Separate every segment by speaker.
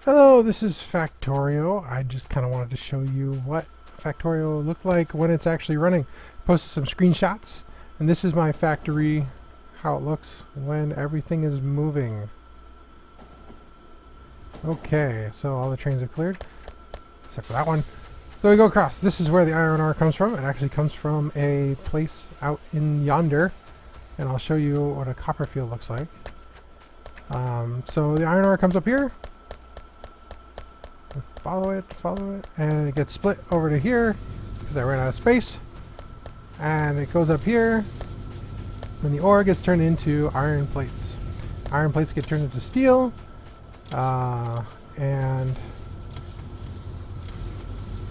Speaker 1: Hello, this is Factorio. I just kind of wanted to show you what Factorio looked like when it's actually running. Posted some screenshots, and this is my factory, how it looks when everything is moving. Okay, so all the trains are cleared, except for that one. So we go across. This is where the iron ore comes from. It actually comes from a place out in yonder, and I'll show you what a copper field looks like. So the iron ore comes up here. Follow it, and it gets split over to here because I ran out of space, and it goes up here, and the ore gets turned into iron plates. Iron plates get turned into steel, and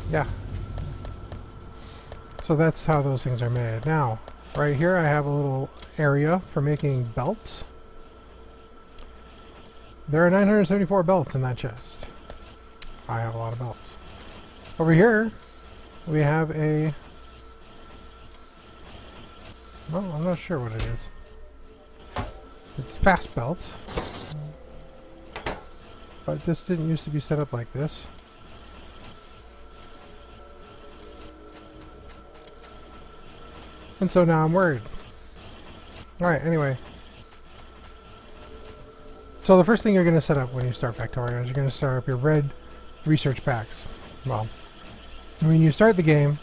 Speaker 1: yeah, so that's how those things are made. Now, right here I have a little area for making belts. There are 974 belts in that chest. I have a lot of belts. Over here, we have a... well, I'm not sure what it is. It's fast belts. But this didn't used to be set up like this. And so now I'm worried. Alright, anyway. So the first thing you're going to set up when you start Factorio is you're going to start up your red research packs. Well, when you start the game,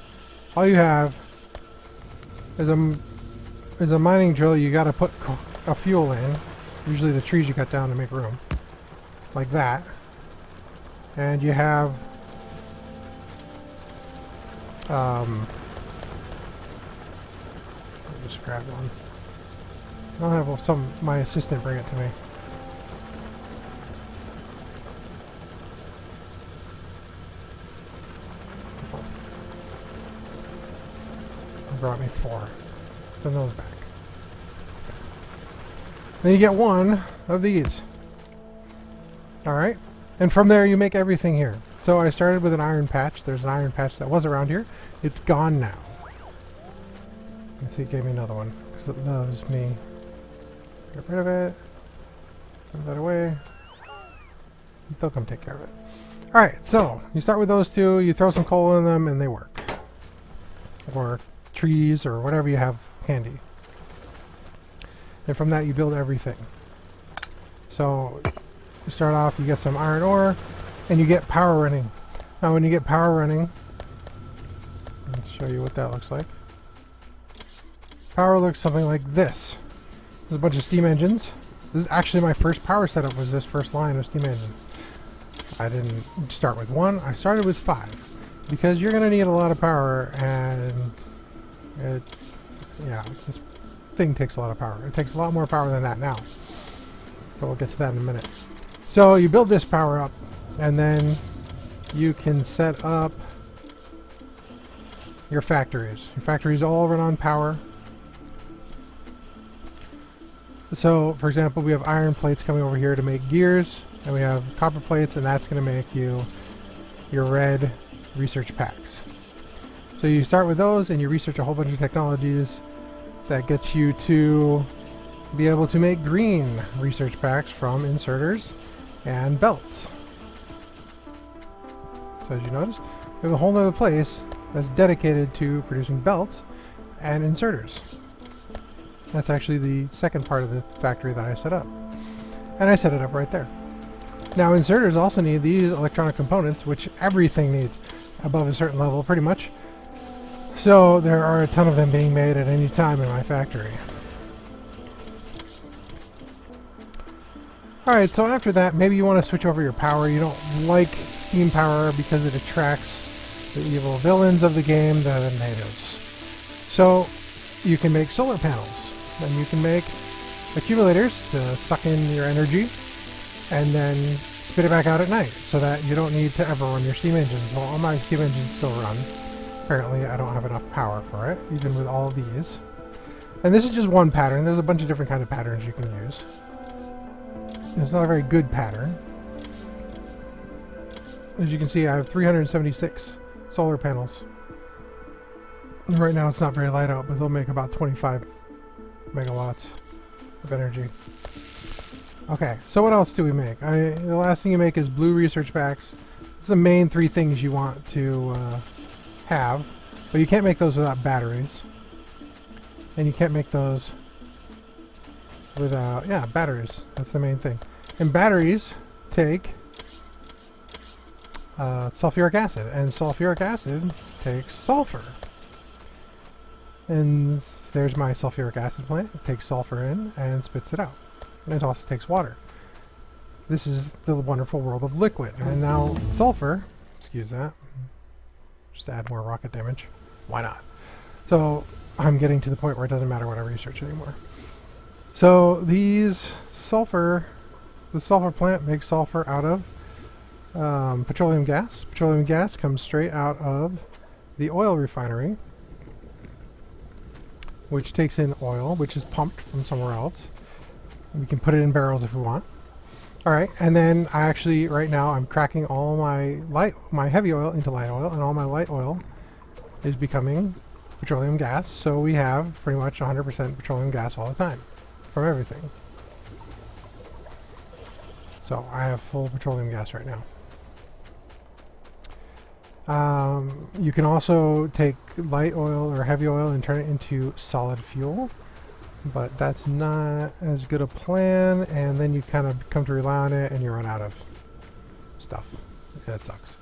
Speaker 1: all you have is a mining drill. You got to put a fuel in, usually the trees you cut down to make room, like that. And you have I'll just grab one. I'll have my assistant bring it to me. Brought me 4. Send those back. Then you get one of these. Alright? And from there you make everything here. So I started with an iron patch. There's an iron patch that was around here. It's gone now. Let's see, it gave me another one. Because it loves me. Get rid of it. Put that away. They'll come take care of it. Alright, so you start with those two. You throw some coal in them and they work. Or trees or whatever you have handy, and from that you build everything. So you start off, you get some iron ore and you get power running. Now when you get power running, let's show you what that looks like. Power looks something like this. There's a bunch of steam engines. This is actually my first power setup, was this first line of steam engines. I didn't start with 1, I started with 5 because you're going to need a lot of power, and this thing takes a lot of power. It takes a lot more power than that now. But we'll get to that in a minute. So you build this power up, and then you can set up your factories. Your factories all run on power. So, for example, we have iron plates coming over here to make gears, and we have copper plates, and that's going to make you your red research packs. So you start with those and you research a whole bunch of technologies that gets you to be able to make green research packs from inserters and belts. So as you notice, we have a whole other place that's dedicated to producing belts and inserters. That's actually the second part of the factory that I set up. And I set it up right there. Now inserters also need these electronic components, which everything needs above a certain level pretty much. So there are a ton of them being made at any time in my factory. Alright, so after that, maybe you want to switch over your power. You don't like steam power because it attracts the evil villains of the game, the natives. So you can make solar panels. Then you can make accumulators to suck in your energy and then spit it back out at night so that you don't need to ever run your steam engines. Well, all my steam engines still run. Apparently I don't have enough power for it, even with all of these. And this is just one pattern. There's a bunch of different kind of patterns you can use. It's not a very good pattern. As you can see, I have 376 solar panels. And right now it's not very light out, but they'll make about 25 megawatts of energy. Okay, so what else do we make? The last thing you make is blue research packs. It's the main three things you want to have, but you can't make those without batteries. And you can't make those without, yeah, batteries. That's the main thing. And batteries take sulfuric acid, and sulfuric acid takes sulfur. And there's my sulfuric acid plant. It takes sulfur in and spits it out. And it also takes water. This is the wonderful world of liquid. And now sulfur, excuse that, just add more rocket damage. Why not? So I'm getting to the point where it doesn't matter what I research anymore. So the sulfur plant makes sulfur out of petroleum gas. Petroleum gas comes straight out of the oil refinery, which takes in oil, which is pumped from somewhere else. We can put it in barrels if we want. All right, and then I actually, right now, I'm cracking all my heavy oil into light oil, and all my light oil is becoming petroleum gas. So we have pretty much 100% petroleum gas all the time from everything. So I have full petroleum gas right now. You can also take light oil or heavy oil and turn it into solid fuel, but that's not as good a plan, and then you kind of come to rely on it and you run out of stuff. That sucks.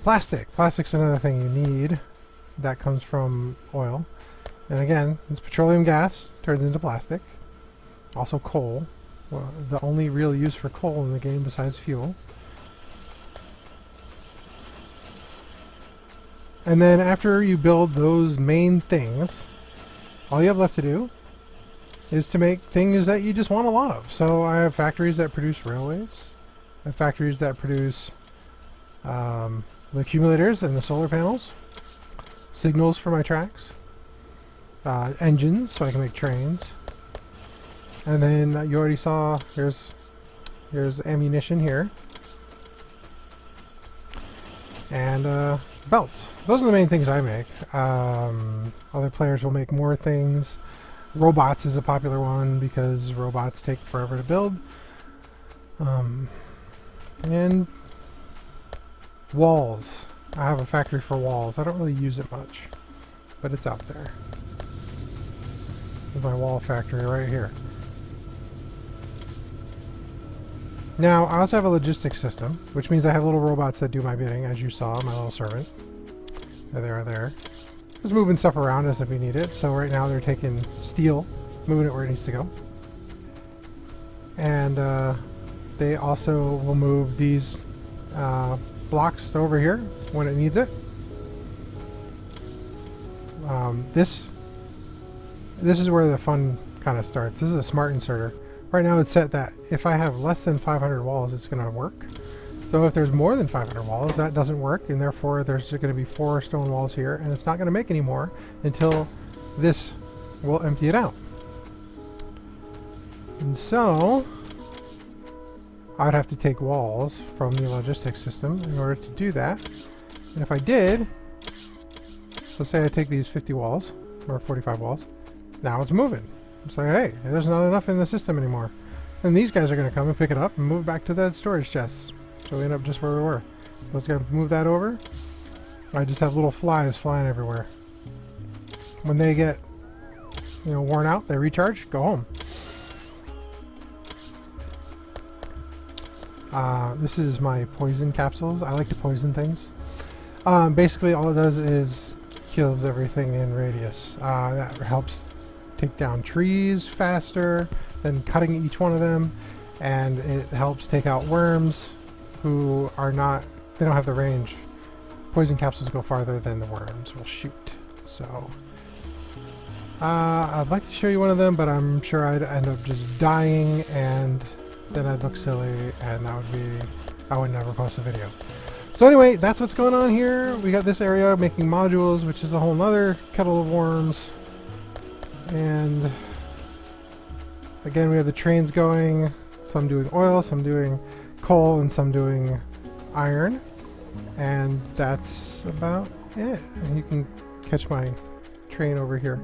Speaker 1: Plastic's another thing you need. That comes from oil, and again, it's petroleum gas turns into plastic. Also coal. Well, the only real use for coal in the game besides fuel. And then after you build those main things, all you have left to do is to make things that you just want a lot of. So I have factories that produce railways. I have factories that produce the accumulators and the solar panels, signals for my tracks, engines so I can make trains. And then you already saw, here's ammunition here. And belts. Those are the main things I make. Other players will make more things. Robots is a popular one because robots take forever to build. And walls. I have a factory for walls. I don't really use it much, but it's out there. There's my wall factory right here. Now, I also have a logistics system, which means I have little robots that do my bidding, as you saw, my little servant. There they are there. Just moving stuff around as if we need it. So right now they're taking steel, moving it where it needs to go. And they also will move these blocks over here when it needs it. This is where the fun kind of starts. This is a smart inserter. Right now it's set that if I have less than 500 walls, it's going to work. So if there's more than 500 walls, that doesn't work, and therefore there's going to be 4 stone walls here, and it's not going to make any more until this will empty it out. And so I would have to take walls from the logistics system in order to do that. And if I did, so say I take these 50 walls, or 45 walls, now it's moving. It's like, hey, there's not enough in the system anymore. And these guys are going to come and pick it up and move back to the storage chests. So we end up just where we were. Let's go move that over. I just have little flies flying everywhere. When they get, worn out, they recharge, go home. This is my poison capsules. I like to poison things. Basically, all it does is kills everything in radius. That helps take down trees faster than cutting each one of them, and it helps take out worms who are not, they don't have the range. Poison capsules go farther than the worms will shoot. So I'd like to show you one of them, but I'm sure I'd end up just dying, and then I'd look silly, and that would be, I would never post a video. So anyway, that's what's going on here. We got this area making modules, which is a whole nother kettle of worms. And again, we have the trains going, some doing oil, some doing coal, and some doing iron. And that's about it. And you can catch my train over here.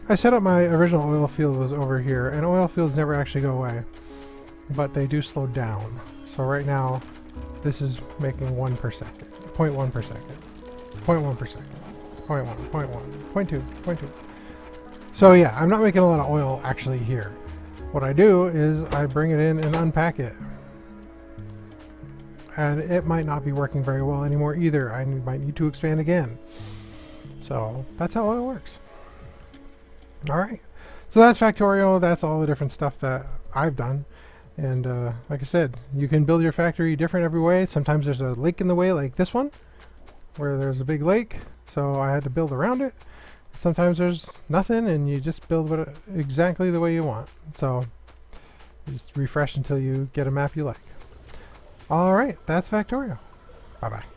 Speaker 1: I set up my original oil field was over here, and oil fields never actually go away, but they do slow down. So right now, this is making 1 per second, 0.1 per second, 0.1 per second, 0.1, 0.1, 0.2, 0.2. So yeah, I'm not making a lot of oil actually here. What I do is I bring it in and unpack it. And it might not be working very well anymore either. I might need to expand again. So that's how oil works. All right. So that's Factorio. That's all the different stuff that I've done. And like I said, you can build your factory different every way. Sometimes there's a lake in the way like this one, where there's a big lake. So I had to build around it. Sometimes there's nothing and you just build it exactly the way you want. So you just refresh until you get a map you like. All right, that's Factorio. Bye-bye.